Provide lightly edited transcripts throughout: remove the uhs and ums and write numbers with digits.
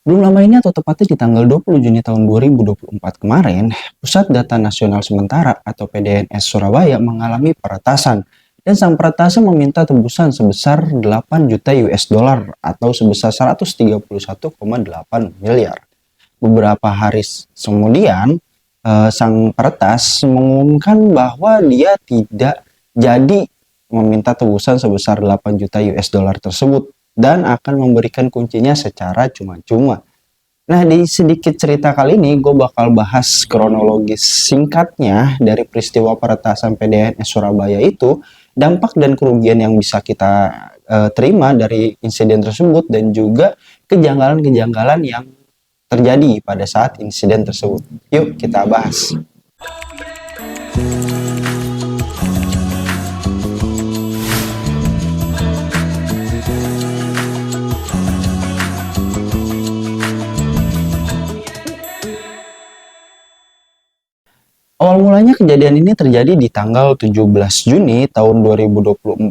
Belum lama ini atau tepatnya di tanggal 20 Juni tahun 2024 kemarin, Pusat Data Nasional Sementara atau PDNS Surabaya mengalami peretasan dan sang peretasan meminta tebusan sebesar 8 juta US dollar atau sebesar 131,8 miliar. Beberapa hari kemudian, sang peretas mengumumkan bahwa dia tidak jadi meminta tebusan sebesar 8 juta US dollar tersebut dan akan memberikan kuncinya secara cuma-cuma. Nah, di sedikit cerita kali ini gue bakal bahas kronologis singkatnya dari peristiwa peretasan PDNS Surabaya itu, dampak dan kerugian yang bisa kita terima dari insiden tersebut, dan juga kejanggalan-kejanggalan yang terjadi pada saat insiden tersebut. Yuk kita bahas. Awal mulanya kejadian ini terjadi di tanggal 17 Juni tahun 2024,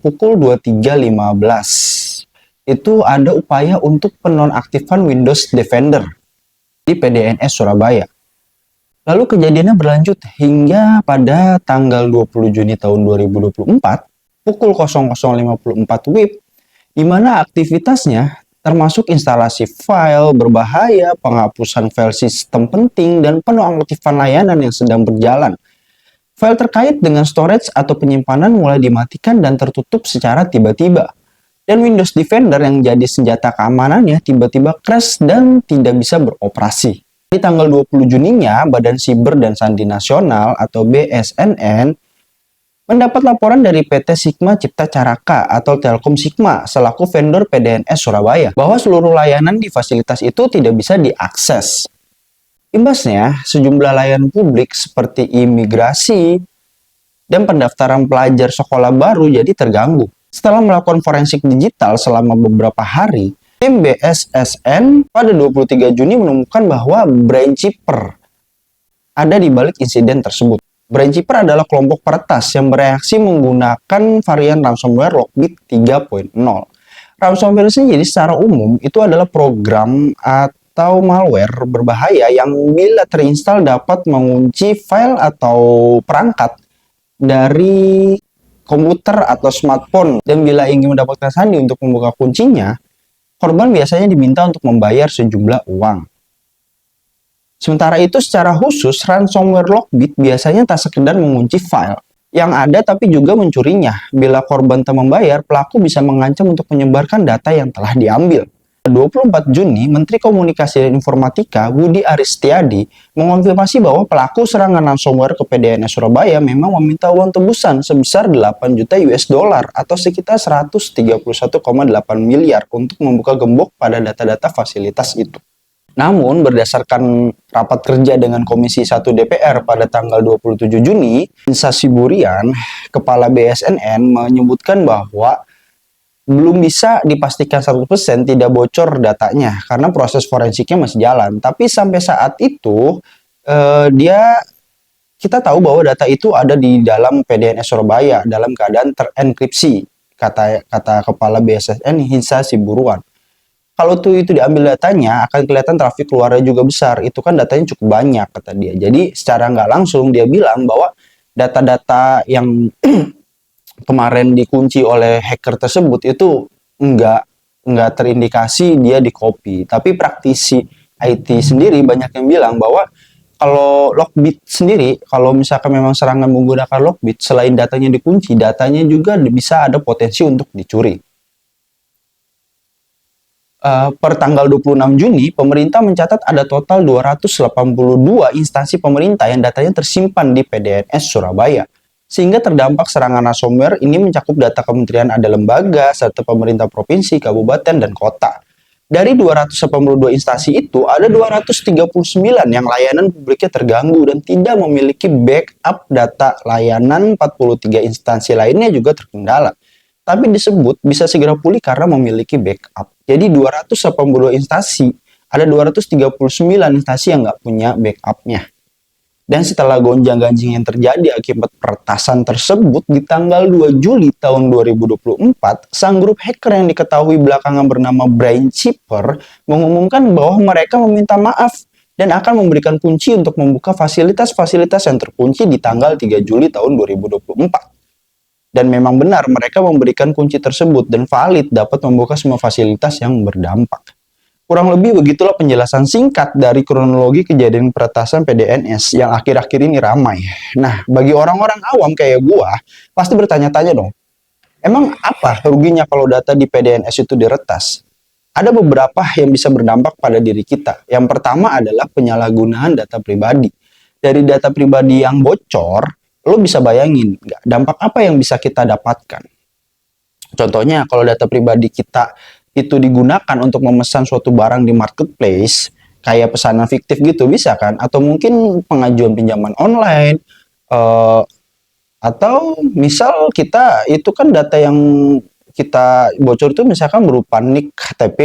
pukul 23.15. Itu ada upaya untuk penonaktifan Windows Defender di PDNS Surabaya. Lalu kejadiannya berlanjut hingga pada tanggal 20 Juni tahun 2024, pukul 00.54 WIB, di mana aktivitasnya termasuk instalasi file berbahaya, penghapusan file sistem penting, dan penonaktifan layanan yang sedang berjalan. File terkait dengan storage atau penyimpanan mulai dimatikan dan tertutup secara tiba-tiba. Dan Windows Defender yang jadi senjata keamanannya tiba-tiba crash dan tidak bisa beroperasi. Di tanggal 20 Juninya, Badan Siber dan Sandi Nasional atau BSNN mendapat laporan dari PT Sigma Cipta Caraka atau Telkom Sigma selaku vendor PDNS Surabaya bahwa seluruh layanan di fasilitas itu tidak bisa diakses. Imbasnya, sejumlah layanan publik seperti imigrasi dan pendaftaran pelajar sekolah baru jadi terganggu. Setelah melakukan forensik digital selama beberapa hari, tim BSSN pada 23 Juni menemukan bahwa Brainchipper ada di balik insiden tersebut. Brainchipper adalah kelompok peretas yang bereaksi menggunakan varian ransomware Lockbit 3.0. Ransomware sendiri secara umum itu adalah program atau malware berbahaya yang bila terinstall dapat mengunci file atau perangkat dari komputer atau smartphone, dan bila ingin mendapatkan sandi untuk membuka kuncinya, korban biasanya diminta untuk membayar sejumlah uang. Sementara itu, secara khusus, ransomware Lockbit biasanya tak sekedar mengunci file yang ada tapi juga mencurinya. Bila korban tak membayar, pelaku bisa mengancam untuk menyebarkan data yang telah diambil. 24 Juni, Menteri Komunikasi dan Informatika Budi Aris Setiadi mengonfirmasi bahwa pelaku serangan ransomware ke PDNS Surabaya memang meminta uang tebusan sebesar 8 juta US dollar atau sekitar 131,8 miliar untuk membuka gembok pada data-data fasilitas itu. Namun, berdasarkan rapat kerja dengan Komisi 1 DPR pada tanggal 27 Juni, Insa Siburian, Kepala BSNN, menyebutkan bahwa belum bisa dipastikan 100% tidak bocor datanya karena proses forensiknya masih jalan. Tapi sampai saat itu, kita tahu bahwa data itu ada di dalam PDNS Surabaya dalam keadaan terenkripsi, kata Kepala BSNN Insa Siburian. Kalau tuh itu diambil datanya, akan kelihatan trafik keluarnya juga besar. Itu kan datanya cukup banyak, kata dia. Jadi secara nggak langsung dia bilang bahwa data-data yang kemarin dikunci oleh hacker tersebut itu nggak terindikasi dia di copy. Tapi praktisi IT sendiri banyak yang bilang bahwa kalau Lockbit sendiri, kalau misalkan memang serangan menggunakan Lockbit, selain datanya dikunci, datanya juga bisa ada potensi untuk dicuri. Per tanggal 26 Juni, pemerintah mencatat ada total 282 instansi pemerintah yang datanya tersimpan di PDNS Surabaya. Sehingga terdampak serangan ransomware ini mencakup data kementerian, ada lembaga, serta pemerintah provinsi, kabupaten, dan kota. Dari 282 instansi itu, ada 239 yang layanan publiknya terganggu dan tidak memiliki backup data. Layanan 43 instansi lainnya juga terkendala, tapi disebut bisa segera pulih karena memiliki backup. Jadi 282 instansi, ada 239 instansi yang nggak punya backupnya. Dan setelah gonjang-ganjing yang terjadi akibat peretasan tersebut, di tanggal 2 Juli tahun 2024, sang grup hacker yang diketahui belakangan bernama Brainchipper mengumumkan bahwa mereka meminta maaf dan akan memberikan kunci untuk membuka fasilitas-fasilitas yang terkunci di tanggal 3 Juli tahun 2024. Dan memang benar mereka memberikan kunci tersebut dan valid dapat membuka semua fasilitas yang berdampak. Kurang lebih begitulah penjelasan singkat dari kronologi kejadian peretasan PDNS yang akhir-akhir ini ramai. Nah, bagi orang-orang awam kayak gua, pasti bertanya-tanya dong, emang apa ruginya kalau data di PDNS itu diretas? Ada beberapa yang bisa berdampak pada diri kita. Yang pertama adalah penyalahgunaan data pribadi. Dari data pribadi yang bocor, lo bisa bayangin dampak apa yang bisa kita dapatkan. Contohnya, kalau data pribadi kita itu digunakan untuk memesan suatu barang di marketplace, kayak pesanan fiktif gitu bisa kan? Atau mungkin pengajuan pinjaman online, eh, atau misal kita itu kan data yang kita bocor itu misalkan berupa nik KTP,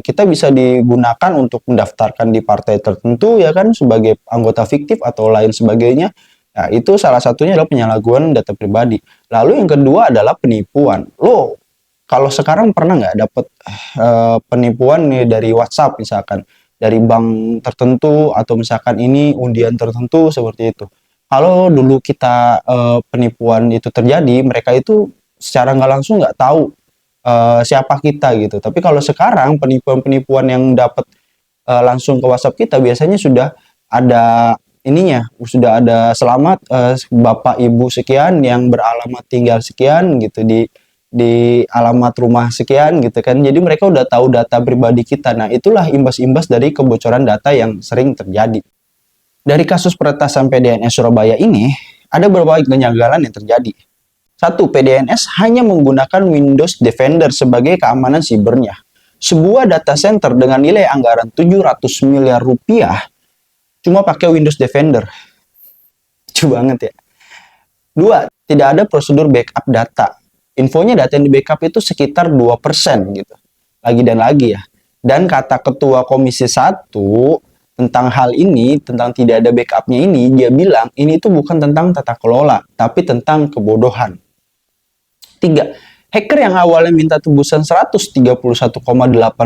kita bisa digunakan untuk mendaftarkan di partai tertentu ya kan sebagai anggota fiktif atau lain sebagainya. Nah, itu salah satunya adalah penyalahgunaan data pribadi. Lalu yang kedua adalah penipuan. Lo kalau sekarang pernah nggak dapet penipuan nih dari WhatsApp misalkan, dari bank tertentu atau misalkan ini undian tertentu seperti itu. Kalau dulu kita penipuan itu terjadi, mereka itu secara nggak langsung nggak tahu siapa kita gitu. Tapi kalau sekarang penipuan-penipuan yang dapat langsung ke WhatsApp kita biasanya sudah ada ininya, sudah ada selamat Bapak Ibu sekian yang beralamat tinggal sekian gitu di alamat rumah sekian gitu kan. Jadi mereka udah tahu data pribadi kita. Nah, itulah imbas-imbas dari kebocoran data yang sering terjadi. Dari kasus peretasan PDNS Surabaya ini, ada beberapa kejanggalan yang terjadi. Satu, PDNS hanya menggunakan Windows Defender sebagai keamanan sibernya. Sebuah data center dengan nilai anggaran 700 miliar rupiah cuma pakai Windows Defender. Lucu banget ya. Dua, tidak ada prosedur backup data. Infonya data yang di backup itu sekitar 2% gitu. Lagi dan lagi ya. Dan kata ketua komisi 1 tentang hal ini, tentang tidak ada backupnya ini, dia bilang ini itu bukan tentang tata kelola, tapi tentang kebodohan. 3. Hacker yang awalnya minta tebusan 131,8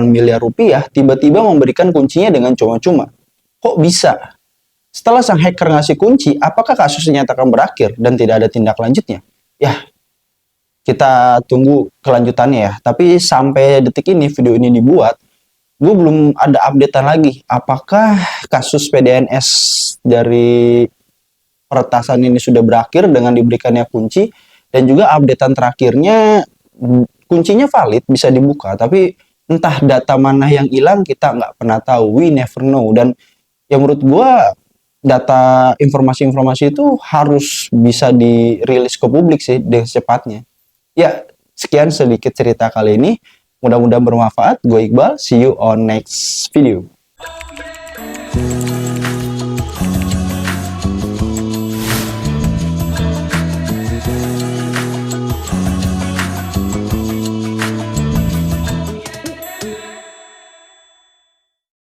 miliar rupiah, tiba-tiba memberikan kuncinya dengan cuma-cuma. Kok bisa? Setelah sang hacker ngasih kunci, apakah kasus dinyatakan berakhir dan tidak ada tindak lanjutnya? Ya, kita tunggu kelanjutannya ya. Tapi sampai detik ini video ini dibuat, gue belum ada updatean lagi. Apakah kasus PDNS dari peretasan ini sudah berakhir dengan diberikannya kunci, dan juga updatean terakhirnya kuncinya valid bisa dibuka, tapi entah data mana yang hilang kita nggak pernah tahu. We never know. Dan yang menurut gue data informasi-informasi itu harus bisa dirilis ke publik sih dengan secepatnya. Ya, sekian sedikit cerita kali ini. Mudah-mudahan bermanfaat. Gue Iqbal, see you on next video.